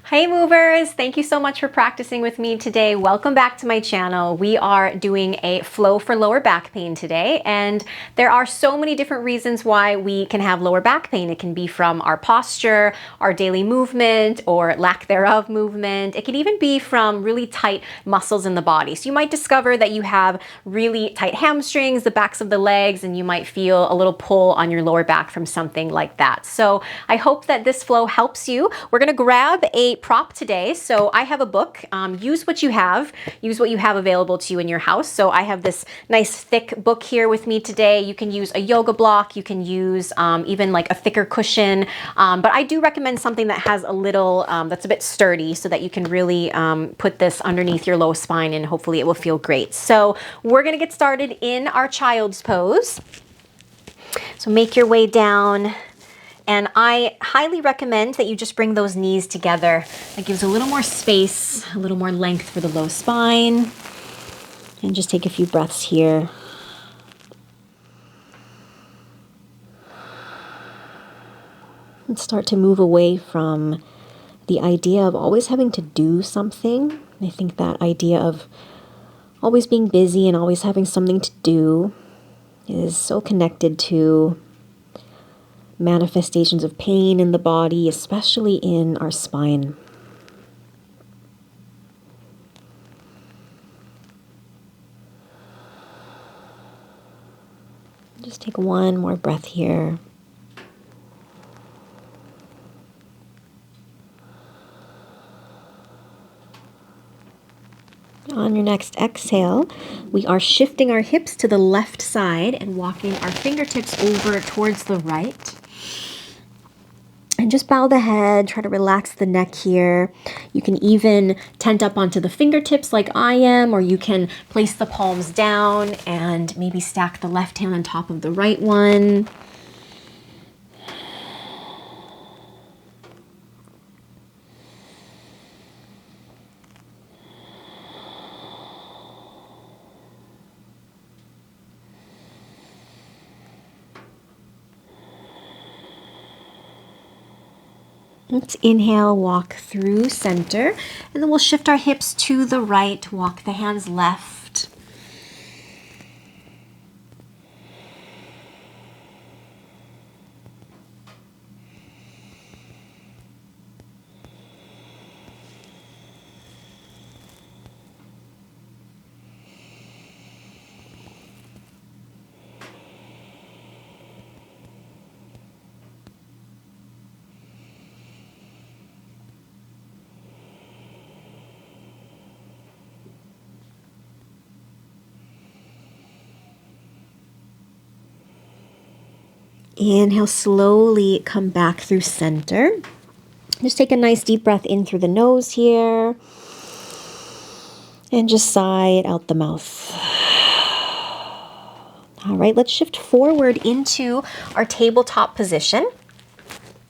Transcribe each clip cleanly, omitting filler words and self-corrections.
Hey movers, thank you so much for practicing with me today. Welcome back to my channel. We are doing a flow for lower back pain today, and there are so many different reasons why we can have lower back pain. It can be from our posture, our daily movement, or lack thereof movement. It can even be from really tight muscles in the body. So you might discover that you have really tight hamstrings, the backs of the legs, and you might feel a little pull on your lower back from something like that. So I hope that this flow helps you. We're gonna grab a prop today. So I have a book. Use what you have available to you in your house. So I have this nice thick book here with me today. You can use a yoga block. You can use even like a thicker cushion. But I do recommend something that has a little, that's a bit sturdy so that you can really put this underneath your low spine and hopefully it will feel great. So we're gonna get started in our child's pose. So make your way down. And I highly recommend that you just bring those knees together. That gives a little more space, a little more length for the low spine. And just take a few breaths here. And start to move away from the idea of always having to do something. I think that idea of always being busy and always having something to do is so connected to manifestations of pain in the body, especially in our spine. Just take one more breath here. On your next exhale, we are shifting our hips to the left side and walking our fingertips over towards the right. And just bow the head, try to relax the neck here. You can even tent up onto the fingertips like I am, or you can place the palms down and maybe stack the left hand on top of the right one. Let's inhale, walk through center, and then we'll shift our hips to the right, walk the hands left. Inhale, slowly come back through center. Just take a nice deep breath in through the nose here. And just sigh it out the mouth. All right, let's shift forward into our tabletop position.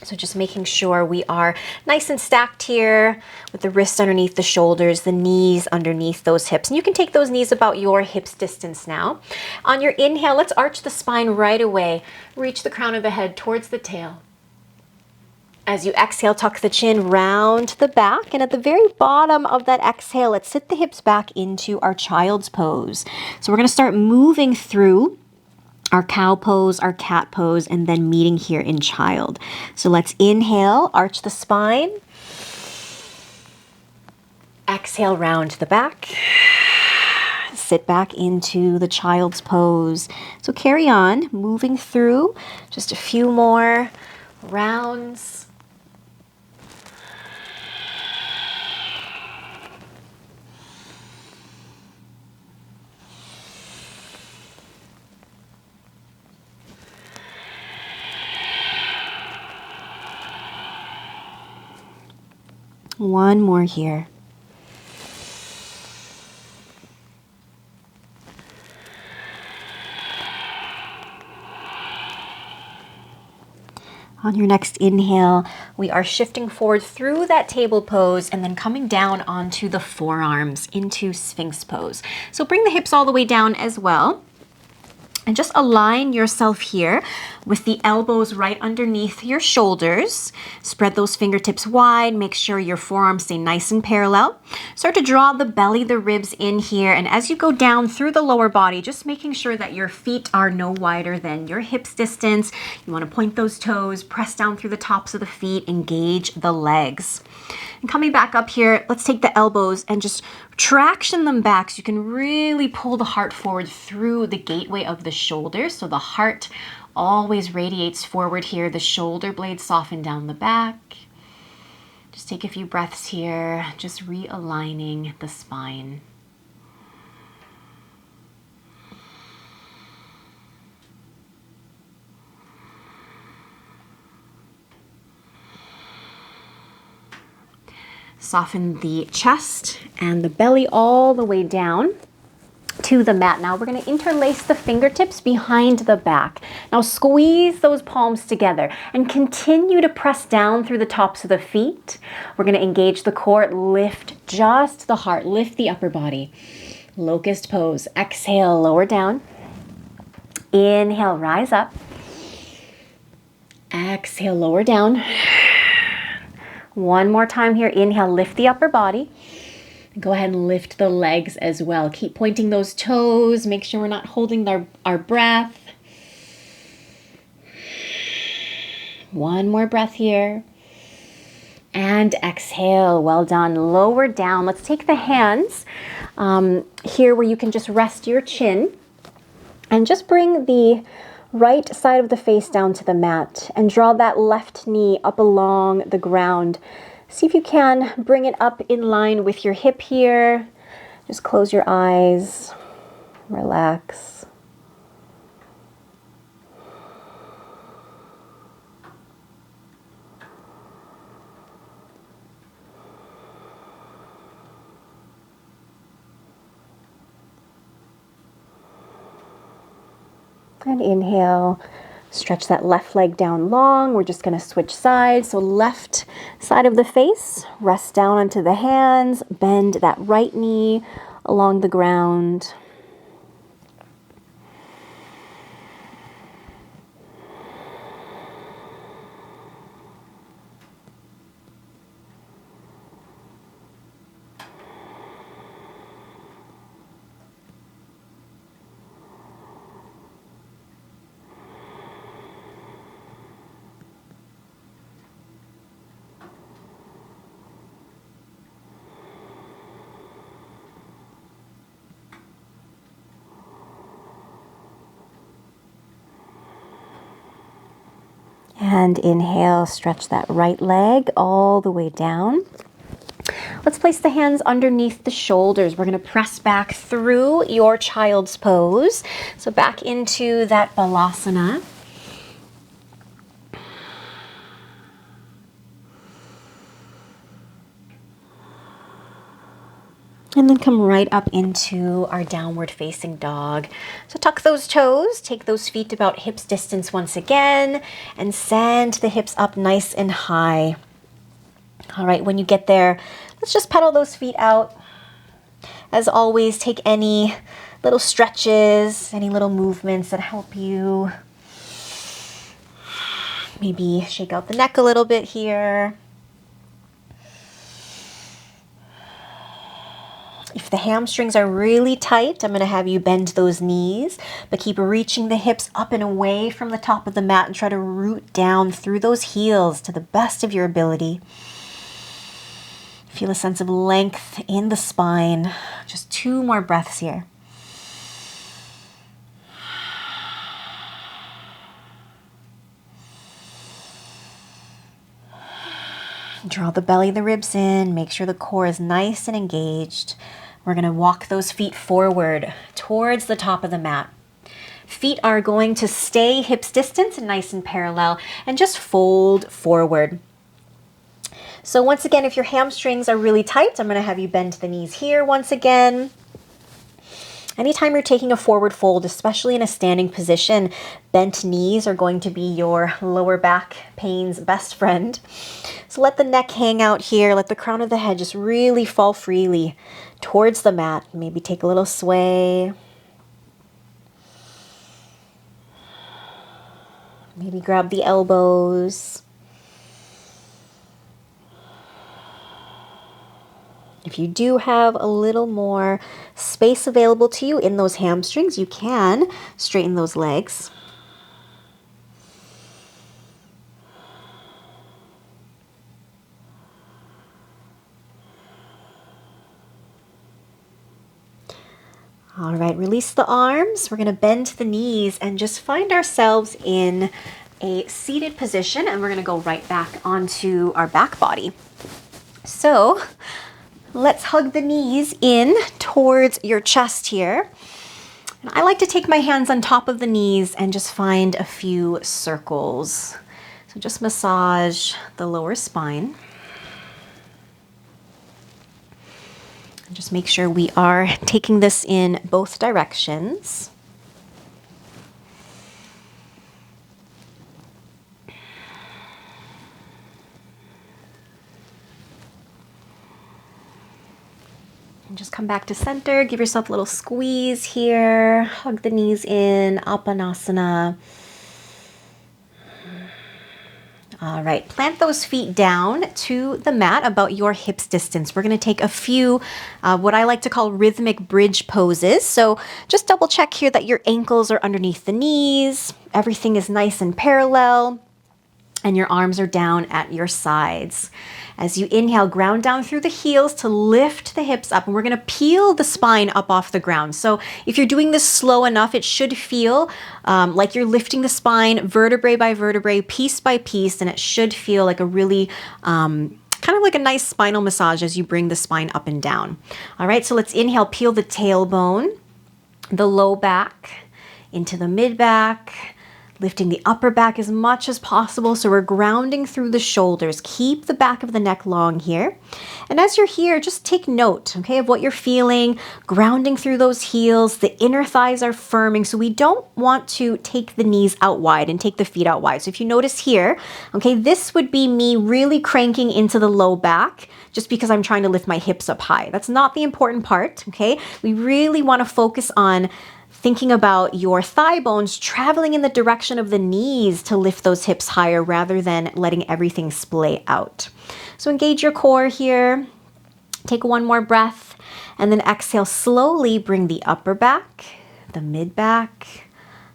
So just making sure we are nice and stacked here with the wrists underneath the shoulders, the knees underneath those hips. And you can take those knees about your hips distance now. On your inhale, let's arch the spine right away. Reach the crown of the head towards the tail. As you exhale, tuck the chin round the back. And at the very bottom of that exhale, let's sit the hips back into our child's pose. So we're going to start moving through our cow pose, our cat pose, and then meeting here in child. So let's inhale, arch the spine. Exhale, round the back. Sit back into the child's pose. So carry on, moving through just a few more rounds. One more here. On your next inhale, we are shifting forward through that table pose and then coming down onto the forearms into Sphinx pose. So bring the hips all the way down as well. And just align yourself here with the elbows right underneath your shoulders. Spread those fingertips wide. Make sure your forearms stay nice and parallel. Start to draw the belly, the ribs in here. And as you go down through the lower body, just making sure that your feet are no wider than your hips distance. You want to point those toes, press down through the tops of the feet, engage the legs. And coming back up here, let's take the elbows and just traction them back so you can really pull the heart forward through the gateway of the shoulder. So the heart always radiates forward here. The shoulder blades soften down the back. Just take a few breaths here, just realigning the spine. Soften the chest and the belly all the way down to the mat. Now we're going to interlace the fingertips behind the back. Now squeeze those palms together and continue to press down through the tops of the feet. We're going to engage the core, lift just the heart, lift the upper body. Locust pose. Exhale, lower down. Inhale, rise up. Exhale, lower down. One more time here. Inhale, lift the upper body. Go ahead and lift the legs as well. Keep pointing those toes. Make sure we're not holding our breath. One more breath here. And exhale. Well done. Lower down. Let's take the hands here where you can just rest your chin. And just bring the right side of the face down to the mat and draw that left knee up along the ground. See if you can bring it up in line with your hip here. Just close your eyes, relax. And inhale, stretch that left leg down long. We're just going to switch sides. So left side of the face, rest down onto the hands, bend that right knee along the ground. And inhale, stretch that right leg all the way down. Let's place the hands underneath the shoulders. We're going to press back through your child's pose. So back into that balasana. And then come right up into our downward facing dog. So tuck those toes, take those feet about hips distance once again, and send the hips up nice and high. All right, when you get there, let's just pedal those feet out. As always, take any little stretches, any little movements that help you. Maybe shake out the neck a little bit here. If the hamstrings are really tight, I'm going to have you bend those knees, but keep reaching the hips up and away from the top of the mat and try to root down through those heels to the best of your ability. Feel a sense of length in the spine. Just 2 more breaths here. Draw the belly, the ribs in. Make sure the core is nice and engaged. We're going to walk those feet forward towards the top of the mat. Feet are going to stay hips distance and nice and parallel, and just fold forward. So once again, if your hamstrings are really tight, I'm going to have you bend the knees here once again. Anytime you're taking a forward fold, especially in a standing position, bent knees are going to be your lower back pain's best friend. So let the neck hang out here. Let the crown of the head just really fall freely towards the mat. Maybe take a little sway. Maybe grab the elbows. If you do have a little more space available to you in those hamstrings, you can straighten those legs. All right, release the arms. We're going to bend the knees and just find ourselves in a seated position, and we're going to go right back onto our back body. So let's hug the knees in towards your chest here. And I like to take my hands on top of the knees and just find a few circles. So just massage the lower spine. And just make sure we are taking this in both directions. And just come back to center. Give yourself a little squeeze here. Hug the knees in, Apanasana. All right, plant those feet down to the mat about your hips distance. We're going to take a few, what I like to call rhythmic bridge poses. So just double check here that your ankles are underneath the knees. Everything is nice and parallel, and your arms are down at your sides. As you inhale, ground down through the heels to lift the hips up, and we're going to peel the spine up off the ground. So if you're doing this slow enough, it should feel like you're lifting the spine vertebrae by vertebrae, piece by piece, and it should feel like a really kind of like a nice spinal massage as you bring the spine up and down. All right, so let's inhale, peel the tailbone, the low back, into the mid back, lifting the upper back as much as possible. So we're grounding through the shoulders. Keep the back of the neck long here. And as you're here, just take note, okay, of what you're feeling, grounding through those heels. The inner thighs are firming. So we don't want to take the knees out wide and take the feet out wide. So if you notice here, okay, this would be me really cranking into the low back just because I'm trying to lift my hips up high. That's not the important part, okay? We really want to focus on thinking about your thigh bones traveling in the direction of the knees to lift those hips higher rather than letting everything splay out. So engage your core here. Take one more breath and then exhale. Slowly bring the upper back, the mid back,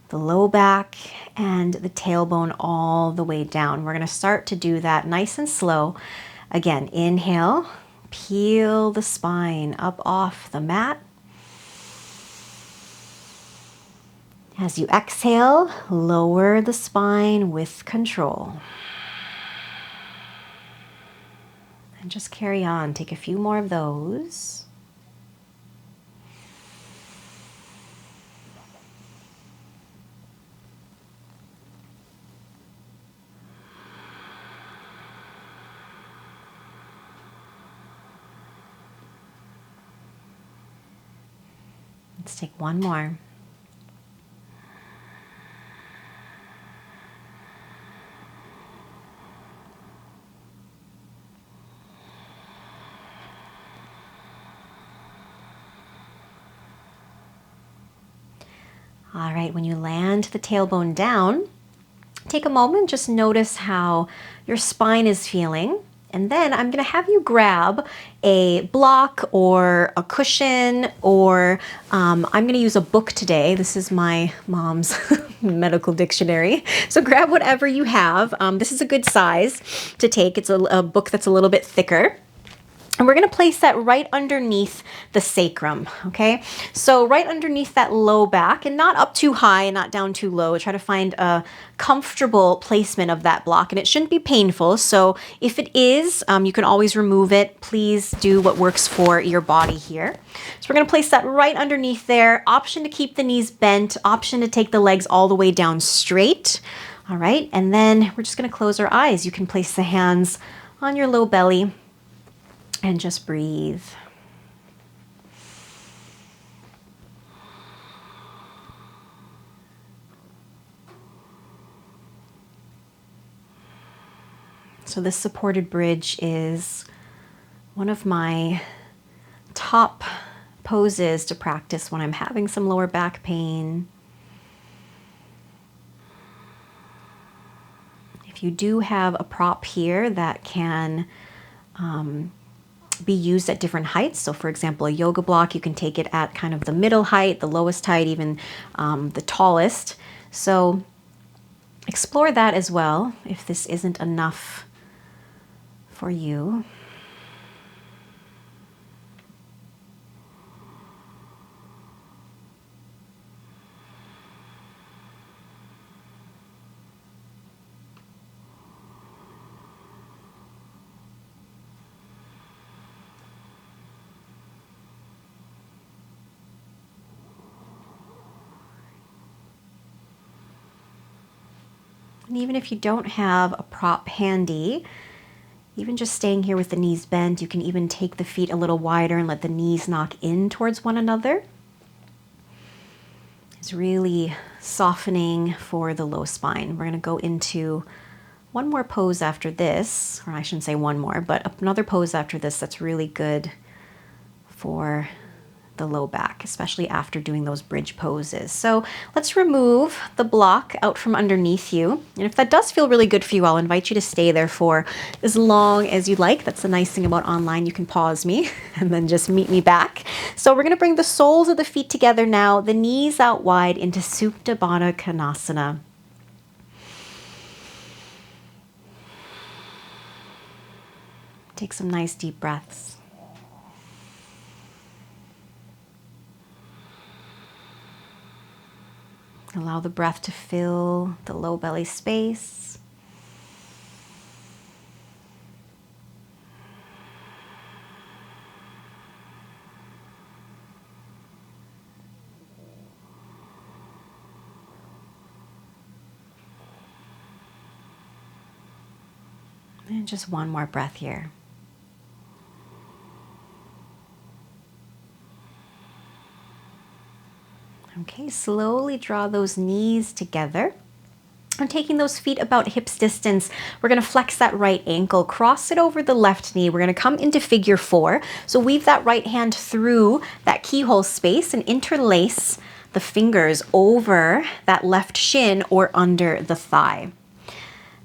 the low back, and the tailbone all the way down. We're going to start to do that nice and slow. Again, inhale, peel the spine up off the mat. As you exhale, lower the spine with control. And just carry on. Take a few more of those. Let's take one more. All right, when you land the tailbone down, take a moment, just notice how your spine is feeling. And then I'm going to have you grab a block or a cushion, or I'm going to use a book today. This is my mom's medical dictionary. So grab whatever you have. This is a good size to take. It's a book that's a little bit thicker. And we're going to place that right underneath the sacrum, okay? So right underneath that low back, and not up too high and not down too low. Try to find a comfortable placement of that block, and it shouldn't be painful. So if it is, you can always remove it. Please do what works for your body here. So we're going to place that right underneath there. Option to keep the knees bent, option to take the legs all the way down straight. All right, and then we're just going to close our eyes. You can place the hands on your low belly and just breathe. So this supported bridge is one of my top poses to practice when I'm having some lower back pain. If you do have a prop here that can be used at different heights, so for example, a yoga block, you can take it at kind of the middle height, the lowest height, even the tallest. So explore that as well if this isn't enough for you. And even if you don't have a prop handy, even just staying here with the knees bent, you can even take the feet a little wider and let the knees knock in towards one another. It's really softening for the low spine. We're going to go into one more pose after this, or I shouldn't say one more, but another pose after this that's really good for the low back, especially after doing those bridge poses. So let's remove the block out from underneath you. And if that does feel really good for you, I'll invite you to stay there for as long as you'd like. That's the nice thing about online. You can pause me and then just meet me back. So we're going to bring the soles of the feet together now, the knees out wide into Supta Baddha Konasana. Take some nice deep breaths. Allow the breath to fill the low belly space. And just one more breath here. Okay, slowly draw those knees together. And taking those feet about hips distance, we're going to flex that right ankle, cross it over the left knee. We're going to come into figure 4. So weave that right hand through that keyhole space and interlace the fingers over that left shin or under the thigh.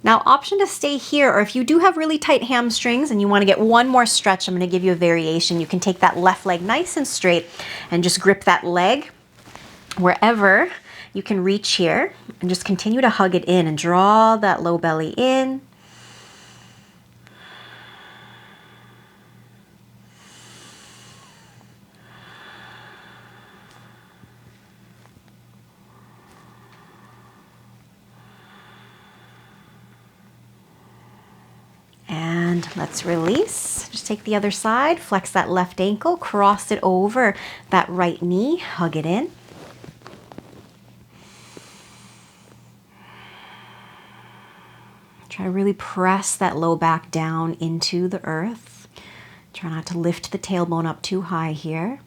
Now, option to stay here, or if you do have really tight hamstrings and you want to get one more stretch, I'm going to give you a variation. You can take that left leg nice and straight and just grip that leg wherever you can reach here and just continue to hug it in and draw that low belly in. And let's release. Just take the other side, flex that left ankle, cross it over that right knee, hug it in. Try to really press that low back down into the earth. Try not to lift the tailbone up too high here.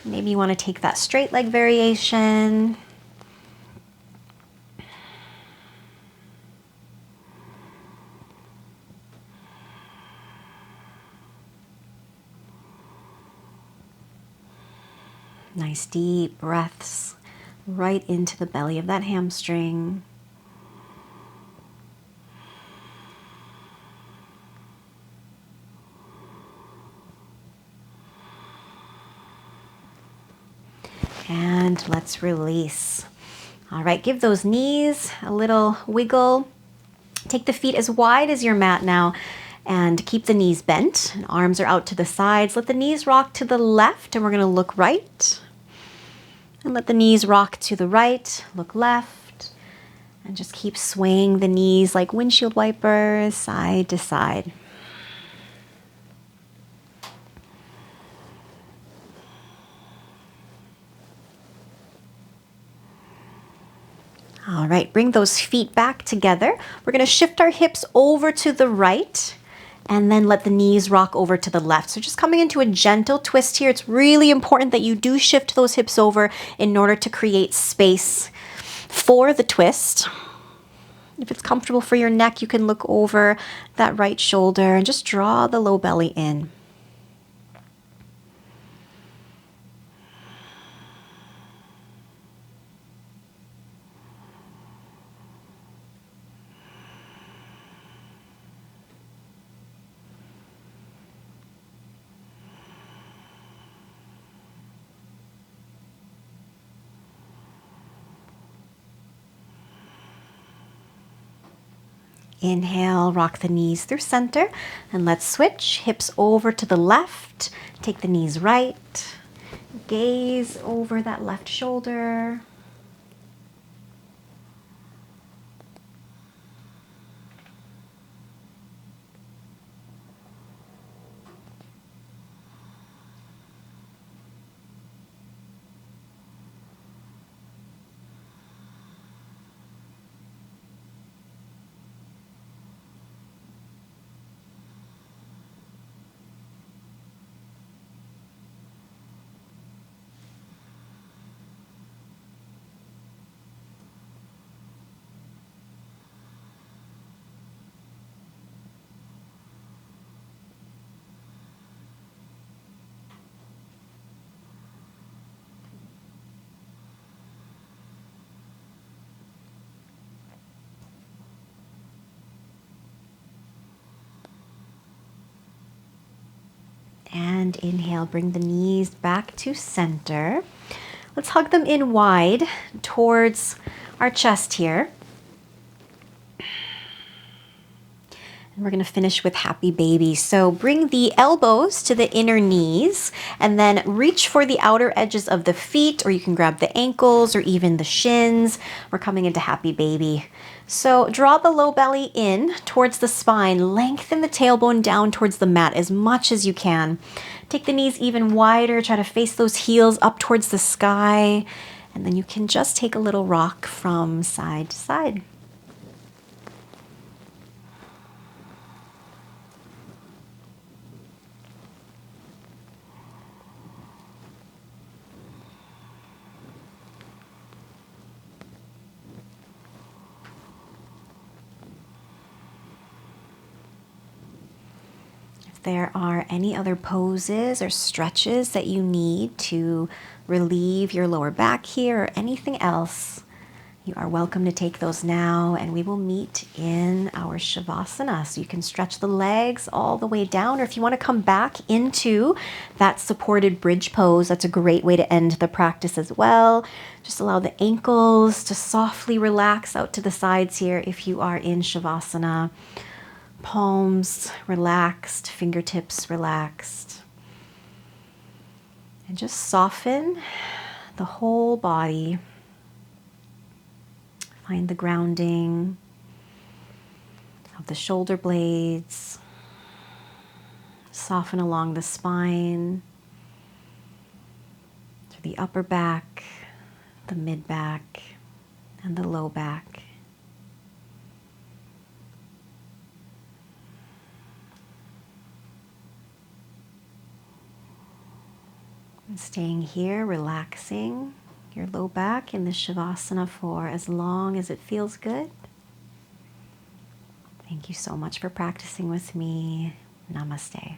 Maybe you want to take that straight leg variation. Nice deep breaths right into the belly of that hamstring. And let's release. All right, give those knees a little wiggle. Take the feet as wide as your mat now and keep the knees bent. And arms are out to the sides. Let the knees rock to the left and we're gonna look right. And let the knees rock to the right, look left. And just keep swaying the knees like windshield wipers, side to side. All right, bring those feet back together. We're gonna shift our hips over to the right and then let the knees rock over to the left. So just coming into a gentle twist here. It's really important that you do shift those hips over in order to create space for the twist. If it's comfortable for your neck, you can look over that right shoulder and just draw the low belly in. Inhale, rock the knees through center, and let's switch. Hips over to the left, take the knees right, gaze over that left shoulder. And inhale, bring the knees back to center. Let's hug them in wide towards our chest here. And we're going to finish with happy baby. So bring the elbows to the inner knees and then reach for the outer edges of the feet, or you can grab the ankles or even the shins. We're coming into happy baby. So draw the low belly in towards the spine. Lengthen the tailbone down towards the mat as much as you can. Take the knees even wider. Try to face those heels up towards the sky. And then you can just take a little rock from side to side. There are any other poses or stretches that you need to relieve your lower back here or anything else, you are welcome to take those now, and we will meet in our Shavasana. So you can stretch the legs all the way down, or if you want to come back into that supported bridge pose, that's a great way to end the practice as well. Just allow the ankles to softly relax out to the sides here if you are in Shavasana. Palms relaxed, fingertips relaxed. And just soften the whole body. Find the grounding of the shoulder blades. Soften along the spine, through the upper back, the mid back, and the low back. And staying here, relaxing your low back in the Shavasana for as long as it feels good. Thank you so much for practicing with me. Namaste.